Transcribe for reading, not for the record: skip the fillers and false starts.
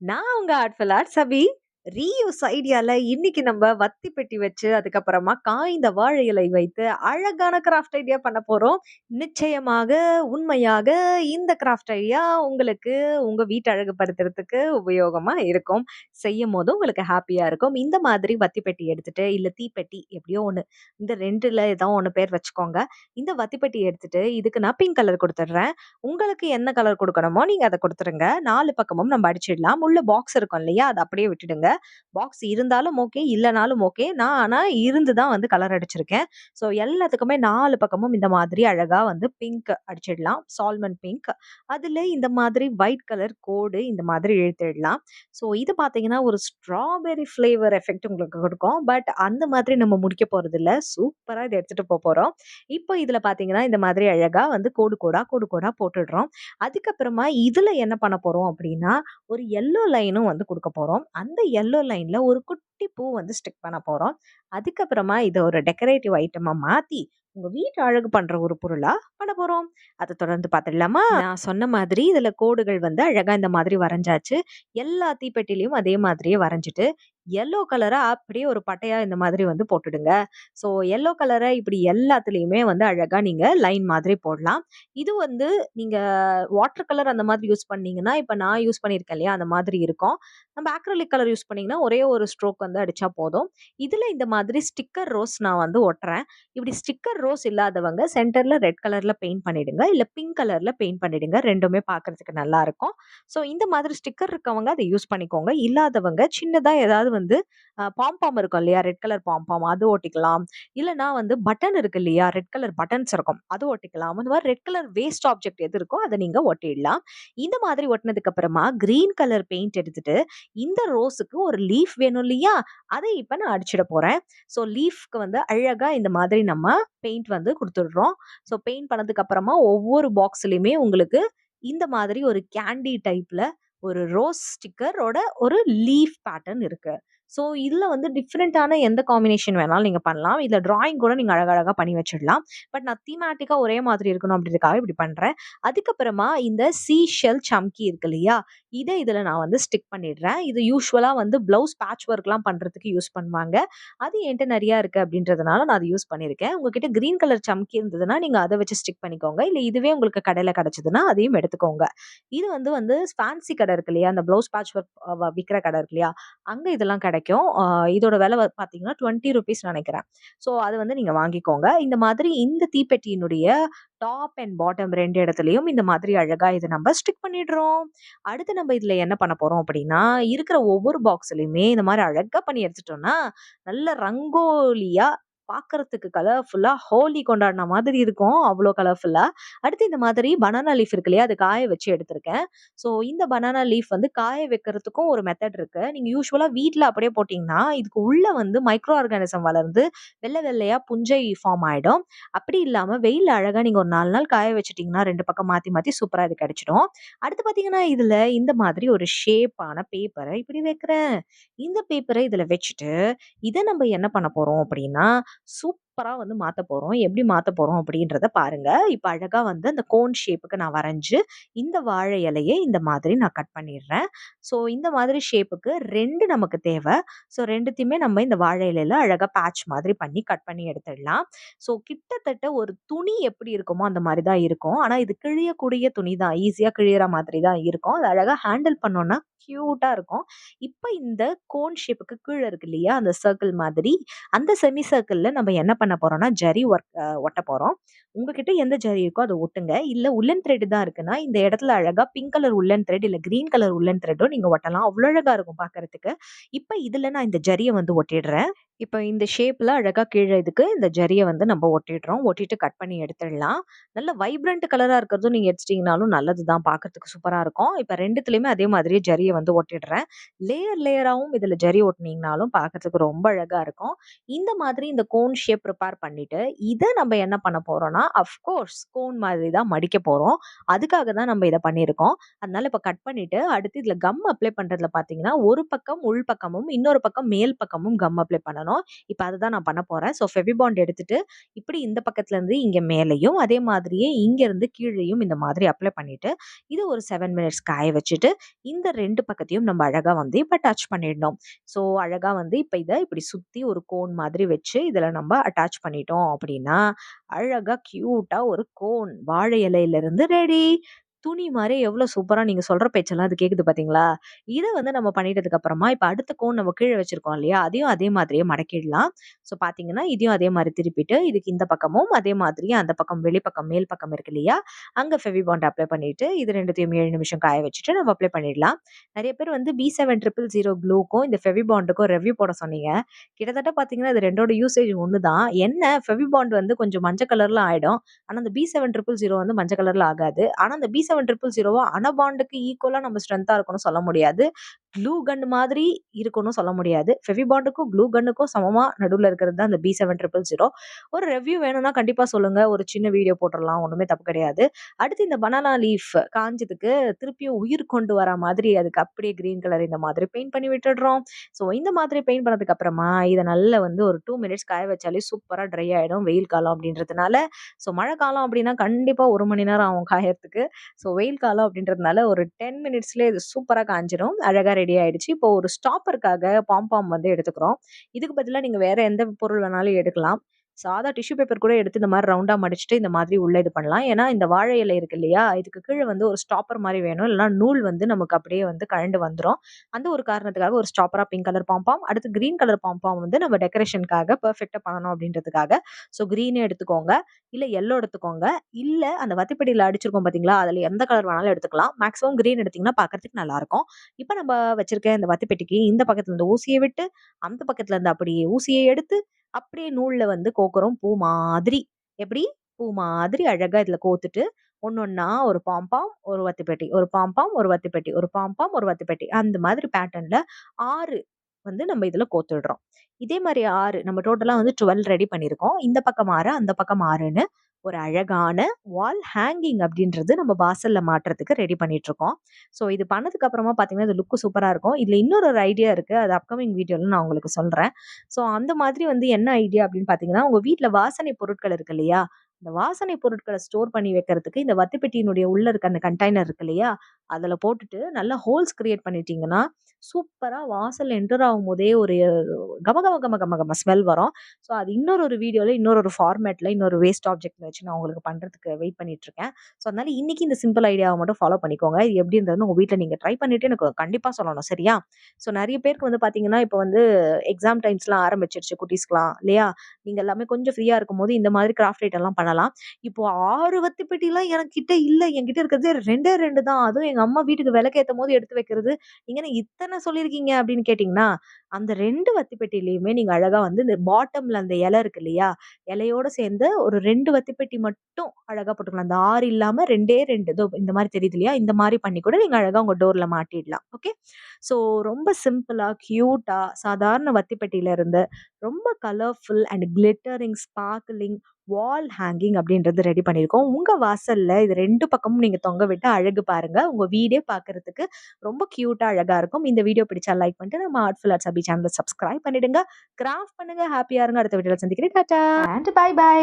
நான் உங்க artful art சபி. Reuse ஐடியால இன்னைக்கு நம்ம வத்தி பெட்டி வச்சு, அதுக்கப்புறமா காய்ந்த வாழை இலை வைத்து அழகான கிராஃப்ட் ஐடியா பண்ண போறோம். நிச்சயமாக, உண்மையாக இந்த கிராஃப்ட் ஐடியா உங்களுக்கு உங்க வீட்ட அழகுபடுத்துறதுக்கு உபயோகமா இருக்கும். செய்யும்போது உங்களுக்கு ஹேப்பியா இருக்கும். இந்த மாதிரி வத்தி பெட்டி எடுத்துட்டு, இல்ல தீப்பெட்டி எப்படியோ ஒண்ணு. இந்த 2ல ஏதோ ஒண்ணு பேர் வச்சுக்கோங்க. இந்த வத்தி பெட்டி எடுத்துட்டு, இதுக்கு நான் பிங்க் கலர் குடுத்துடுறேன். உங்களுக்கு என்ன கலர் குடுக்கணுமோ நீங்க அத குடுத்துருங்க. 4 பக்கமும் நம்ம அடிச்சிடலாம். உள்ள பாக்ஸ் இருக்கும் இல்லையா? அத அப்படியே விட்டுடுங்க. பாக்ஸ் இருந்தாலும் ஓகே, இல்லனாலும் ஓகே. நான் ஆனா இருந்து தான் வந்து கலர் அடிச்சிருக்கேன். ஸோ எல்லாத்துக்குமே 4 பக்கமும் இந்த மாதிரி அழகா வந்து பிங்க் அடிச்சிடலாம். Salmon pink. அதுல இந்த மாதிரி ஒயிட் கலர் கோடு இந்த மாதிரி இழுத்திடலாம். ஸோ இது பார்த்தீங்கன்னா, ஒரு ஸ்ட்ராபெர்ரி ஃப்ளேவர் எஃபெக்ட் உங்களுக்கு குடுக்கும். பட் அந்த மாதிரி நம்ம முடிக்க போறதில்ல. சூப்பரா இத எடுத்துட்டு போறோம். இப்போ இதுல பார்த்தீங்கன்னா, இந்த மாதிரி அழகா வந்து கோடு கோடா போட்டுடுறோம். அதுக்கப்புறமா இதுல என்ன பண்ண போறோம் அப்படின்னா, ஒரு எல்லோ லைனும் வந்து குடுக்க போறோம். அந்த எல்லோ லைன்ல ஒரு குட்டி பூ வந்து ஸ்டிக் பண்ண போறோம். அதுக்கப்புறமா இத ஒரு டெக்கரேட்டிவ் ஐட்டமா மாத்தி, உங்க வீட்ட அழகு பண்ற ஒரு பொருளா பண்ண போறோம். அத தொடர்ந்து பார்த்துடலாமா? நான் சொன்ன மாதிரி இதுல கோடுகள் வந்து அழகா இந்த மாதிரி வரைஞ்சாச்சு. எல்லா தீப்பெட்டிலயும் அதே மாதிரியே வரைஞ்சுட்டு, எல்லோ கலர அப்படியே ஒரு பட்டையா இந்த மாதிரி வந்து போட்டுடுங்க. ஸோ எல்லோ கலர இப்படி எல்லாத்துலயுமே வந்து அழகா நீங்க லைன் மாதிரி போடலாம். இது வந்து நீங்க வாட்டர் கலர் அந்த மாதிரி யூஸ் பண்ணீங்கன்னா, இப்ப நான் யூஸ் பண்ணியிருக்கேன் இல்லையா? அந்த மாதிரி இருக்கும். நம்ம அக்ரிலிக் கலர் யூஸ் பண்ணீங்கன்னா, ஒரே ஒரு ஸ்ட்ரோக் வந்து அடிச்சா போதும். இதுல இந்த மாதிரி ஸ்டிக்கர் ரோஸ் நான் வந்து ஒட்டுறேன். இப்படி ஸ்டிக்கர் ரோஸ் இல்லாதவங்க சென்டர்ல ரெட் கலர்ல பெயிண்ட் பண்ணிடுங்க. இல்ல பிங்க் கலர்ல பெயிண்ட் பண்ணிடுங்க. 2மே பார்க்கறதுக்கு நல்லா இருக்கும். ஸோ இந்த மாதிரி ஸ்டிக்கர் இருக்கவங்க அத யூஸ் பண்ணிக்கோங்க. இல்லாதவங்க சின்னதா ஏதாவது வந்து பாம்பாம் இருக்கும் இல்லையா? ரெட் கலர் பாம்பாம் அது ஒட்டிக்கலாம். இல்லன்னா வந்து பட்டன் இருக்கு இல்லையா? ரெட் கலர் பட்டன்ஸ் இருக்கும். அது ஒட்டிக்கலாம். அந்த மாரி ரெட் கலர் வேஸ்ட் ஆப்ஜெக்ட் எது இருக்கோ அத நீங்க ஒட்டிடலாம். இந்த மாதிரி ஒட்டுனதுக்கு அப்புறமா கிரீன் கலர் பெயிண்ட் எடுத்துட்டு, இந்த ரோஸுக்கு ஒரு லீஃப் வேணும் இல்லையா? அத இப்ப நான் அடிச்சிட போறேன். ஸோ லீஃப்க்கு வந்து அழகா இந்த மாதிரி நம்ம பெயிண்ட் வந்து குடுத்துடுறோம். ஸோ பெயிண்ட் பண்ணதுக்கு அப்புறமா ஒவ்வொரு பாக்ஸ்லயுமே உங்களுக்கு இந்த மாதிரி ஒரு கேண்டி டைப்ல ஒரு ரோஸ் ஸ்டிக்கரோட ஒரு லீஃப் பேட்டர்ன் இருக்கு. ஸோ இதுல வந்து டிஃபரண்டான எந்த காம்பினேஷன் வேணாலும் நீங்க பண்ணலாம். இதுல டிராயிங் கூட நீங்க அழகழகா பண்ணி வச்சிடலாம். பட் நான் தீமேட்டிக்கா ஒரே மாதிரி இருக்கணும் அப்படின்றதுக்காக இப்படி பண்றேன். அதுக்கப்புறமா இந்த சீ ஷெல் சம்கி இருக்கு இல்லையா? இத இதுல நான் வந்து ஸ்டிக் பண்ணிடுறேன். இது யூசுவலா வந்து ப்ளவுஸ் பேட்ச் ஒர்க்லாம் பண்றதுக்கு யூஸ் பண்ணுவாங்க. அது என்ட்ட நெறையா இருக்கு அப்படின்றதுனால நான் அத யூஸ் பண்ணியிருக்கேன். உங்ககிட்ட கிரீன் கலர் சம்கி இருந்ததுன்னா, நீங்க அத வச்சு ஸ்டிக் பண்ணிக்கோங்க. இல்ல இதுவே உங்களுக்கு கடையில கிடைச்சதுன்னா, அதையும் எடுத்துக்கோங்க. இது வந்து வந்து ஃபேன்சி கடை இருக்கு இல்லையா? அந்த ப்ளவுஸ் பேட்ச் ஒர்க் விக்கிற கடை இருக்கு இல்லையா? அங்க இதெல்லாம் கிடைக்கும். இதோட விலை பார்த்தீங்கன்னா, ₹20 நெனைக்கிறேன். ஸோ அது வந்து நீங்க வாங்கிக்கோங்க. இந்த மாதிரி இந்த தீப்பெட்டியினுடைய டாப் அண்ட் பாட்டம் 2 இடத்துலயும் இந்த மாதிரி அழகா இத நம்ம ஸ்டிக் பண்ணிடுறோம். அடுத்து நம்ம இதுல என்ன பண்ண போறோம் அப்படின்னா, இருக்கிற ஒவ்வொரு பாக்ஸ்லயுமே இந்த மாரி அழகா பண்ணி எடுத்துட்டோம்னா, நல்ல ரங்கோலியா பார்க்கறதுக்கு கலர்ஃபுல்லா ஹோலி கொண்டாடின மாதிரி இருக்கும். அவ்ளோ கலர்ஃபுல்லா. அடுத்து இந்த மாதிரி பனானா லீஃப் இருக்கு இல்லையா? அது காய வச்சு எடுத்திருக்கேன். ஸோ இந்த பனானா லீஃப் வந்து காய வைக்கிறதுக்கும் ஒரு மெத்தட் இருக்கு. நீங்க யூசுவலா வீட்ல அப்படியே போட்டீங்கன்னா, இதுக்கு உள்ள வந்து மைக்ரோ ஆர்கானிசம் வளர்ந்து வெள்ள வெள்ளையா புஞ்சை ஃபார்ம் ஆயிடும். அப்படி இல்லாம வெயில்ல அழகா நீங்க ஒரு 4 நாள் காய வச்சுட்டீங்கன்னா, 2 பக்கம் மாத்தி மாத்தி சூப்பரா இது கிடைச்சிடும். அடுத்து பார்த்தீங்கன்னா, இதுல இந்த மாதிரி ஒரு ஷேப்பான பேப்பர இப்படி வைக்கிறேன். இந்த பேப்பர இதுல வச்சுட்டு, இத நம்ம என்ன பண்ண போறோம் அப்படின்னா, சூப்பரா வந்து மாத்த போறோம். எப்படி மாத்த போறோம் அப்படின்றத பாருங்க. இப்ப அழகா வந்து அந்த கோன் ஷேப்புக்கு நான் வரைஞ்சு, இந்த வாழை இலைய இந்த மாதிரி நான் கட் பண்ணிடுறேன். ஸோ இந்த மாதிரி ஷேப்புக்கு 2 நமக்கு தேவ. ஸோ 2த்தையுமே நம்ம இந்த வாழை இலையில அழகா பேட்ச் மாதிரி பண்ணி கட் பண்ணி எடுத்துடலாம். ஸோ கிட்டத்தட்ட ஒரு துணி எப்படி இருக்குமோ அந்த மாரி தான் இருக்கும். ஆனா இது கிழியக்கூடிய துணி தான். ஈஸியா கிழியிற மாதிரி தான் இருக்கும். அத அழகா ஹேண்டில் பண்ணோம்னா கியூட்டா இருக்கும். இப்ப இந்த கோன் ஷேப்புக்கு கீழ இருக்கு இல்லையா? அந்த சர்க்கிள் மாதிரி, அந்த செமி சர்க்கிள்ல நம்ம என்ன பண்ண போறோம்னா, ஜரி ஒர்க் ஒட்ட போறோம். உங்ககிட்ட எந்த ஜரி இருக்கோ அத ஒட்டுங்க. இல்ல உல்லன் த்ரெட் தான் இருக்குன்னா, இந்த இடத்துல அழகா பிங்க் கலர் உல்லன் த்ரெட் இல்ல கிரீன் கலர் உல்லன் த்ரெட்டோ நீங்க ஒட்டலாம். அவ்ளோ அழகா இருக்கும் பார்க்கறதுக்கு. இப்ப இதுல நான் இந்த ஜரிய வந்து ஒட்டிடுறேன். இப்ப இந்த ஷேப்ல அழகா கீழ இதுக்கு இந்த ஜரிய வந்து நம்ம ஒட்டிடுறோம். ஒட்டிட்டு கட் பண்ணி எடுத்துடலாம். நல்ல வைப்ரண்ட் கலரா இருக்கிறதும் நீங்க எடுத்துட்டீங்கனாலும் நல்லது தான். பார்க்கறதுக்கு சூப்பரா இருக்கும். இப்ப 2த்துலயுமே அதே மாதிரியே ஜரிய வந்து ஒட்டிடுறேன். லேயராவும் இதுல ஜரி ஒட்டுனீங்கனாலும் பார்க்கறதுக்கு ரொம்ப அழகா இருக்கும். இந்த மாதிரி இந்த கோன் ஷேப் ப்ரிப்பேர் பண்ணிட்டு, இத நம்ம என்ன பண்ண போறோம்னா, அஃப்கோர்ஸ் கோன் மாதிரி தான் மடிக்க போறோம். அதுக்காக தான் நம்ம இத பண்ணியிருக்கோம். அதனால இப்ப கட் பண்ணிட்டு, அடுத்து இதுல கம் அப்ளை பண்றதுல பார்த்தீங்கன்னா, ஒரு பக்கம் உள் பக்கமும், இன்னொரு பக்கம் மேல் பக்கமும் கம் அப்ளை பண்ணணும். பண்ணணும். இப்ப அதுதான் நான் பண்ண போறேன். ஸோ ஃபெவிபாண்ட் எடுத்துட்டு, இப்படி இந்த பக்கத்துல இருந்து இங்க மேலயும், அதே மாதிரியே இங்க இருந்து கீழயும் இந்த மாதிரி அப்ளை பண்ணிட்டு, இது ஒரு 7 மினிட்ஸ் காய வச்சுட்டு, இந்த 2 பக்கத்தையும் நம்ம அழகா வந்து இப்ப டச் பண்ணிடணும். ஸோ அழகா வந்து இப்ப இத இப்படி சுத்தி ஒரு கோன் மாதிரி வச்சு, இதுல நம்ம அட்டாச் பண்ணிட்டோம் அப்படின்னா, அழகா கியூட்டா ஒரு கோன் வாழை இலையில இருந்து ரெடி. துணி மாரி எவ்ளோ சூப்பரா நீங்க சொல்ற பேச்செல்லாம் அது கேக்குது பாத்தீங்களா? இத வந்து நம்ம பண்ணிட்டதுக்கு அப்புறமா, இப்ப அடுத்த கோன் நம்ம கீழ வச்சிருக்கோம் இல்லையா? அதையும் அதே மாதிரியே மடக்கிடலாம். ஸோ பாத்தீங்கன்னா, இதையும் அதே மாரி திருப்பிட்டு, இதுக்கு இந்த பக்கமும் அதே மாதிரியே அந்த பக்கம் வெளிப்பக்கம், மேல் பக்கம் இருக்கு இல்லையா? அங்க ஃபெவிபாண்ட் அப்ளை பண்ணிட்டு, இது 2த்தையும் 7 நிமிஷம் காய வச்சுட்டு நம்ம அப்ளை பண்ணிடலாம். நெறைய பேர் வந்து B7000 க்ளூக்கும், இந்த ஃபெவிபாண்டுக்கும் ரிவ்யூ போட சொன்னீங்க. கிட்டத்தட்ட பாத்தீங்கன்னா, இது 2ஓட யூசேஜ் ஒண்ணு தான். என்ன ஃபெவிபாண்ட் வந்து கொஞ்சம் மஞ்ச கலர்ல ஆயிடும். ஆனா, அந்த B7000 வந்து மஞ்ச கலர்ல ஆகாது. ஆனா, அந்த B7000 அனபாண்டுக்கு ஈக்குவலா நம்ம ஸ்ட்ரென்த்தா இருக்கும்னு சொல்ல முடியாது. க்ளூ கன் மாதிரி இருக்கும்னு சொல்ல முடியாது. ஃபெவிபாண்டுக்கும், க்ளூ கன்னுக்கும் சமமா நடுவுல இருக்கிறது தான் இந்த B7000. ஒரு ரிவ்யூ வேணும்னா கண்டிப்பா சொல்லுங்க. ஒரு சின்ன வீடியோ போட்டுறலாம். ஒண்ணுமே தப்பு கிடையாது. அடுத்து இந்த பனானா லீஃப் காஞ்சதுக்கு திருப்பியும் உயிர் கொண்டு வரா மாதிரி அதுக்கு அப்படியே கிரீன் கலர் இந்த மாதிரி பெயிண்ட் பண்ணி விட்டுடுறோம். ஸோ இந்த மாதிரி பெயிண்ட் பண்ணதுக்கு அப்புறமா இத நல்லா வந்து ஒரு 2 மினிட்ஸ் காய வச்சாலே சூப்பரா ட்ரை ஆயிடும். வெயில் காலம் அப்படின்றதுனால. ஸோ மழை காலம் அப்படின்னா கண்டிப்பா 1 மணி நேரம் ஆகும் காயறதுக்கு. ஸோ வெயில் காலம் அப்படின்றதுனால ஒரு 10 மினிட்ஸ்லயே இது சூப்பரா காய்ஞ்சிரும். அழகா ரெடி ஆயிடுச்சு. இப்போ ஒரு ஸ்டாப்பருக்காக பாம் வந்து எடுத்துக்கிறோம். இதுக்கு பதிலா நீங்க வேற எந்த பொருள் வேணாலும் எடுக்கலாம். சாதா டிஷ்யூ பேப்பர் கூட எடுத்து இந்த மாரி ரவுண்டா மடிச்சுட்டு இந்த மாதிரி உள்ள இது பண்ணலாம். ஏன்னா, இந்த வாழை இலை இருக்கு இல்லையா? இதுக்கு கீழ வந்து ஒரு ஸ்டாப்பர் மாரி வேணும். இல்லன்னா நூல் வந்து நமக்கு அப்படியே வந்து கழண்டு வந்துரும். அந்த ஒரு காரணத்துக்காக ஒரு ஸ்டாப்பரா பிங்க் கலர் பாம்பாம், அடுத்து கிரீன் கலர் பாம்பாம் வந்து நம்ம டெக்கரேஷனுக்காக பெர்ஃபெக்ட்டா பண்ணணும் அப்படின்றதுக்காக. ஸோ கிரீனே எடுத்துக்கோங்க. இல்ல எல்லோ எடுத்துக்கோங்க. இல்ல அந்த வத்திப்பெட்டியில அடிச்சிருக்கோம் பார்த்தீங்களா? அதுல எந்த கலர் வேணாலும் எடுத்துக்கலாம். மேக்ஸிமம் கிரீன் எடுத்தீங்கன்னா பார்க்கறதுக்கு நல்லாருக்கும். இப்ப நம்ம வச்சிருக்க இந்த வத்திப்பெட்டிக்கு இந்த பக்கத்துல இருந்து ஊசிய விட்டு, அந்த பக்கத்துல இருந்து அப்படியே ஊசிய எடுத்து, அப்படியே நூல்ல வந்து கோக்குறோம் பூ மாதிரி. எப்படி? பூ மாதிரி அழகா இதுல கோத்துட்டு, ஒண்ணொன்னா ஒரு பாம்பாம், ஒரு வத்திப்பெட்டி, ஒரு பாம்பாம், ஒரு வத்திப்பெட்டி, ஒரு பாம்பாம், ஒரு வத்திப்பெட்டி. அந்த மாதிரி பேட்டர்ன்ல 6 வந்து நம்ம இதுல கோத்துடுறோம். இதே மாரி 6 நம்ம டோட்டலா வந்து 12 ரெடி பண்ணியிருக்கோம். இந்த பக்கம் 6, அந்த பக்கம் 6ன்னு ஒரு அழகான வால் ஹேங்கிங் அப்படின்றது நம்ம வாசல்ல மாட்டுறதுக்கு ரெடி பண்ணிட்டு இருக்கோம். ஸோ இது பண்ணதுக்கு அப்புறமா பார்த்தீங்கன்னா, இது லுக் சூப்பரா இருக்கும். இதுல இன்னொரு ஒரு ஐடியா இருக்கு. அது அப்கமிங் வீடியோல நான் உங்களுக்கு சொல்றேன். ஸோ அந்த மாதிரி வந்து என்ன ஐடியா அப்படின்னு பார்த்தீங்கன்னா, உங்க வீட்ல வாசனை பொருட்கள் இருக்கு இல்லையா? அந்த வாசனை பொருட்கள ஸ்டோர் பண்ணி வைக்கிறதுக்கு இந்த வத்தி பெட்டியினுடைய உள்ள இருக்க அந்த கண்டெய்னர் இருக்கு இல்லையா? அதுல போட்டுட்டு நல்லா ஹோல்ஸ் கிரியேட் பண்ணிட்டீங்கன்னா, சூப்பரா வாசல்ல என்டர் ஆகும்போதே ஒரு கம கம கம கம கம ஸ்மெல் வரும். ஸோ அது இன்னொரு ஒரு வீடியோல இன்னொரு ஒரு ஃபார்மேட்ல இன்னொரு வேஸ்ட் ஆப்ஜெக்ட் வச்சு நான் உங்களுக்கு பண்றதுக்கு வெயிட் பண்ணிட்டு இருக்கேன். ஸோ அதனால இன்னைக்கு இந்த சிம்பிள் ஐடியாவ மட்டும் ஃபாலோ பண்ணிக்கோங்க. இது எப்படி இருந்ததுன்னு உங்க வீட்ல நீங்க ட்ரை பண்ணிட்டு எனக்கு கண்டிப்பா சொல்லணும். சரியா? ஸோ நெறைய பேருக்கு வந்து பார்த்தீங்கன்னா, இப்ப வந்து எக்ஸாம் டைம்ஸ்லாம் ஆரம்பிச்சுருச்சு குட்டீஸ்க்கலாம் இல்லையா? நீங்க எல்லாமே கொஞ்சம் ஃப்ரீயா இருக்கும்போது இந்த மாதிரி கிராஃப்ட் ஐட்டம்லாம் பண்ணலாம். இப்போ 6 வத்தி பெட்டிலாம் என்கிட்ட இல்ல. என்கிட்ட இருக்கிறதே 2டே 2 தான். அதுவும் எங்க அம்மா வீட்டுக்கு விளக்கு ஏத்தும்போது எடுத்து வைக்கிறது. நீங்க என்ன இத்தன சொல்லியிருக்கீங்க அப்படின்னு கேட்டீங்கன்னா, அந்த 2 வத்தி பெட்டிலயுமே நீங்க அழகா வந்து இந்த பாட்டம்ல அந்த இலை இருக்கு இல்லையா? இலையோட சேர்ந்து ஒரு 2 வத்தி பெட்டி மட்டும் அழகா போட்டுக்கலாம். அந்த 6 இல்லாம 2டே 2 இதோ இந்த மாரி தெரியுது இல்லையா? இந்த மாரி பண்ணி கூட நீங்க அழகா உங்க டோர்ல மாட்டிடலாம். ஓகே. ஸோ ரொம்ப சிம்பிளா, கியூட்டா சாதாரண வத்தி பெட்டியில இருந்து ரொம்ப colourful and glittering, sparkling wall hanging அப்படின்றது ரெடி பண்ணியிருக்கோம். உங்க வாசல்ல இது 2 பக்கமும் நீங்க தொங்க விட்டு அழகு பாருங்க. உங்க வீடே பார்க்கறதுக்கு ரொம்ப கியூட்டா அழகா இருக்கும். இந்த வீடியோ பிடிச்சா லைக் பண்ணிட்டு நம்ம ஆர்ட்ஃபுல் ஆர்ட்ஸ் அபி சேனல சப்ஸ்கிரைப் பண்ணிடுங்க. கிராஃப்ட் பண்ணுங்க. ஹேப்பியா இருங்க. அடுத்த வீடியோல சந்திக்கிறேன். Tata and bye by.